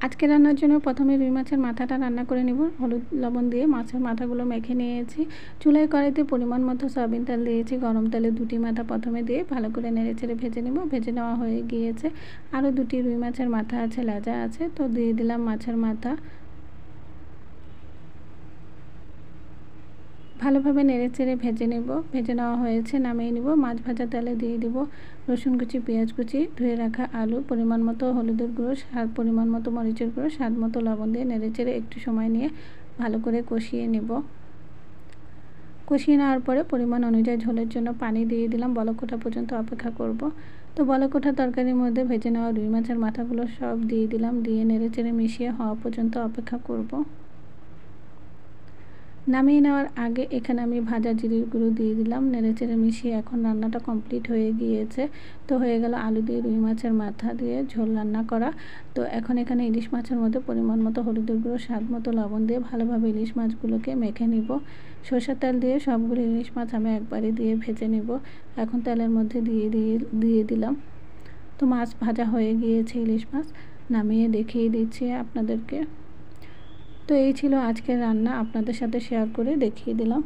আজকে রান্নার জন্য প্রথমে রুই মাছের মাথাটা রান্না করে নেব। হলুদ লবণ দিয়ে মাছের মাথাগুলো মেখে নিয়েছি। চুলায় কড়াইতে পরিমাণ মতো সয়াবিন তেল দিয়েছি। গরম তেলে দুটি মাথা প্রথমে দিয়ে ভালো করে নেড়েচেড়ে ভেজে নেব। ভেজে নেওয়া হয়ে গিয়েছে। আরও দুটি রুই মাছের মাথা আছে, লেজা আছে, তো দিয়ে দিলাম মাছের মাথা। ভালোভাবে নেড়েচেড়ে ভেজে নেব। ভেজে নেওয়া হয়েছে, নামিয়ে নেব। মাছ ভাজা তেলে দিয়ে দিব রসুন কুচি, পেঁয়াজ কুচি, ধুয়ে রাখা আলু, পরিমাণ মতো হলুদের গুঁড়ো, পরিমাণ মতো মরিচের গুঁড়ো, স্বাদ মতো লবণ দিয়ে নেড়েচেড়ে একটু সময় নিয়ে ভালো করে কষিয়ে নেব। কষিয়ে নেওয়ার পরে পরিমাণ অনুযায়ী ঝোলের জন্য পানি দিয়ে দিলাম। বলক ওঠা পর্যন্ত অপেক্ষা করব। তো বলক ওঠা তরকারির মধ্যে ভেজে নেওয়া রুই মাছের মাথাগুলো সব দিয়ে দিলাম। দিয়ে নেড়েচেড়ে মিশিয়ে হওয়া পর্যন্ত অপেক্ষা করব। নামিয়ে নেওয়ার আগে এখানে আমি ভাজা জিরের গুঁড়ো দিয়ে দিলাম। নেড়েচেড়ে মিশিয়ে এখন রান্নাটা কমপ্লিট হয়ে গিয়েছে। তো হয়ে গেল আলু দিয়ে রুই মাছের মাথা দিয়ে ঝোল রান্না করা। তো এখন এখানে ইলিশ মাছের মধ্যে পরিমাণ মতো হলুদের গুঁড়ো, স্বাদ মতো লবণ দিয়ে ভালোভাবে ইলিশ মাছগুলোকে মেখে নিব। সরষের তেল দিয়ে সবগুলো ইলিশ মাছ আমি একবারে দিয়ে ভেজে নিব। এখন তেলের মধ্যে দিয়ে দিলাম। তো মাছ ভাজা হয়ে গিয়েছে, ইলিশ মাছ নামিয়ে দেখিয়ে দিচ্ছি আপনাদেরকে। তো এই ছিল আজকের রান্না, আপনাদের সাথে শেয়ার করে দেখিয়ে দিলাম।